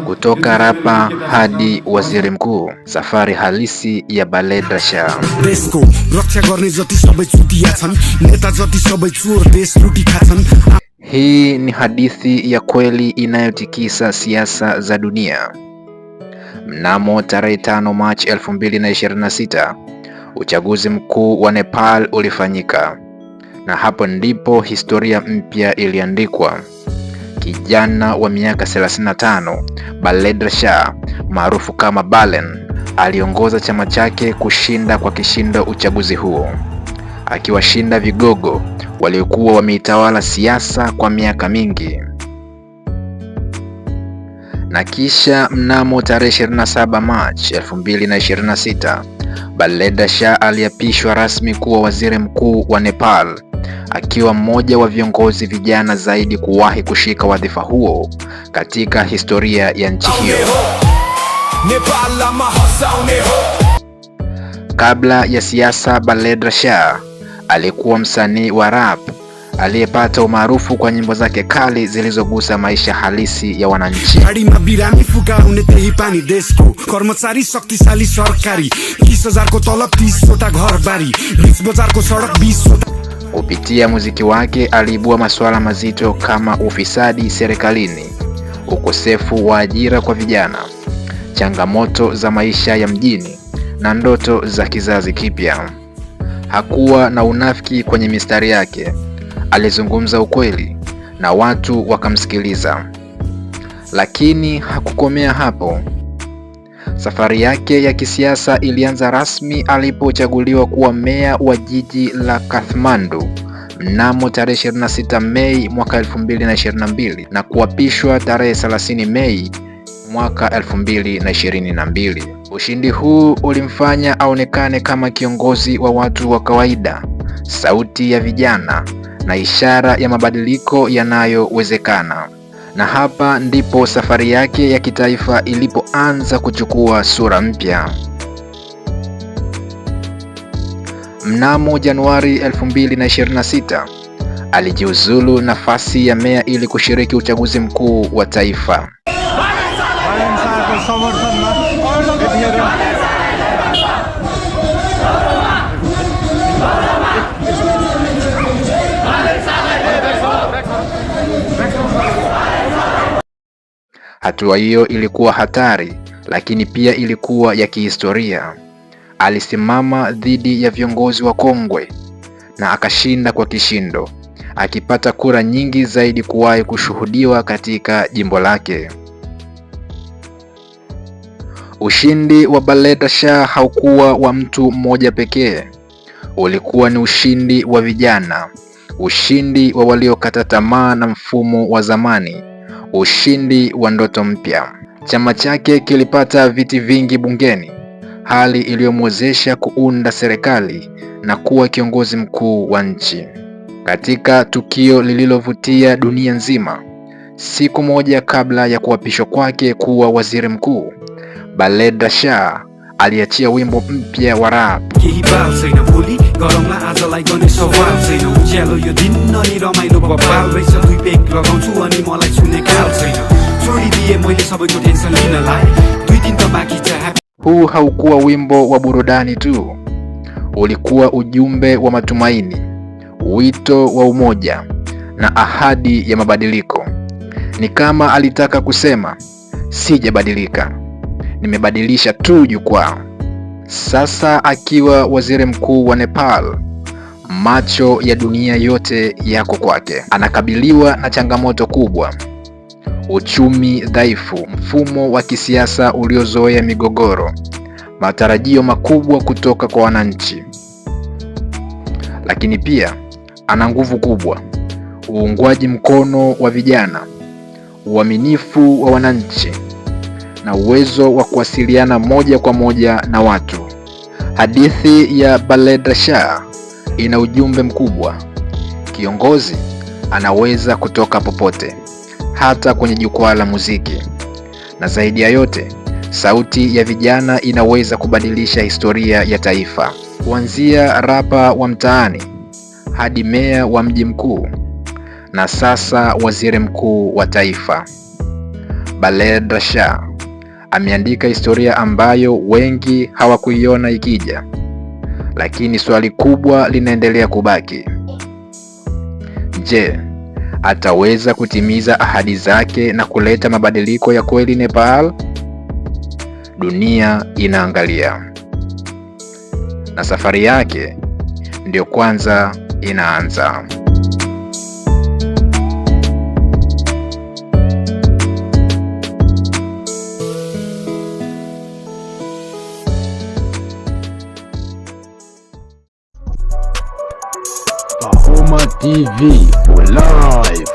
Kutoka rapa hadi waziri mkuu, safari halisi ya Baled Shah. Hii ni hadithi ya kweli inayotikisa siasa za dunia. Mnamo tarehe 5 Machi 2026, uchaguzi mkuu wa Nepal ulifanyika. Na hapo ndipo historia mpya iliandikwa. Kijana wa miaka 35, Baled Shah, maarufu kama Balen, aliongoza chama chake kushinda kwa kishindo uchaguzi huo, akiwashinda vigogo waliokuwa wameitawala siasa kwa miaka mingi. Na kisha mnamo tarehe 27 Machi 2026, Baled Shah aliapishwa rasmi kuwa waziri mkuu wa Nepal, akiwa mmoja wa viongozi vijana zaidi kuwahi kushika wadhifa huo katika historia ya nchi hiyo. Kabla ya siasa, Baled Shah alikuwa msanii wa rap aliyepata umaarufu kwa nyimbo zake kali zilizogusa maisha halisi ya wananchi. Kupitia muziki wake aliibua masuala mazito kama ufisadi serikalini, ukosefu wa ajira kwa vijana, changamoto za maisha ya mjini na ndoto za kizazi kipya. Hakuwa na unafiki kwenye mistari yake. Alizungumza ukweli na watu wakamsikiliza. Lakini hakukomea hapo. Safari yake ya kisiasa ilianza rasmi alipochaguliwa kuwa meya wa jiji la Kathmandu mnamo tarehe 26 Mei mwaka 2022 na kuapishwa tarehe 30 Mei mwaka 2022. Ushindi huu ulimfanya aonekane kama kiongozi wa watu wa kawaida, sauti ya vijana na ishara ya mabadiliko yanayowezekana. Na hapa ndipo safari yake ya kitaifa ilipoanza kuchukua sura mpya. Mnamo Januari 2026, alijiuzulu nafasi ya meya ili kushiriki uchaguzi mkuu wa taifa. Hatua hiyo ilikuwa hatari, lakini pia ilikuwa ya kihistoria. Alisimama dhidi ya viongozi wakongwe na akashinda kwa kishindo, akipata kura nyingi zaidi kuwahi kushuhudiwa katika jimbo lake. Ushindi wa Baled Shah haukuwa wa mtu mmoja pekee. Ulikuwa ni ushindi wa vijana, ushindi wa waliokata tamaa na mfumo wa zamani, ushindi wa ndoto mpya. Chama chake kilipata viti vingi bungeni, hali iliyomwezesha kuunda serikali na kuwa kiongozi mkuu wa nchi. Katika tukio lililovutia dunia nzima, siku moja kabla ya kuapishwa kwake kuwa waziri mkuu, Baled Shah aliachia wimbo mpya wa rap. Huu haukuwa wimbo wa burudani tu. Ulikuwa ujumbe wa matumaini, wito wa umoja na ahadi ya mabadiliko. Ni kama alitaka kusema, sijabadilika, nimebadilisha tu jukwaa. Sasa akiwa waziri mkuu wa Nepal, macho ya dunia yote yako kwake. Anakabiliwa na changamoto kubwa: uchumi dhaifu, mfumo wa kisiasa uliozoea migogoro, matarajio makubwa kutoka kwa wananchi. Lakini pia ana nguvu kubwa: uungwaji mkono wa vijana, uaminifu wa wananchi na uwezo wa kuwasiliana moja kwa moja na watu. Hadithi ya Baled Shah ina ujumbe mkubwa: kiongozi anaweza kutoka popote, hata kwenye jukwaa la muziki. Na zaidi ya yote, sauti ya vijana inaweza kubadilisha historia ya taifa. Kuanzia rapa wa mtaani hadi meya wa mji mkuu na sasa waziri mkuu wa taifa. Balendra Shah ameandika historia ambayo wengi hawakuiona ikija, lakini swali kubwa linaendelea kubaki. Je, ataweza kutimiza ahadi zake na kuleta mabadiliko ya kweli Nepal? Dunia inaangalia, na safari yake ndio kwanza inaanza. Pahoma TV for live.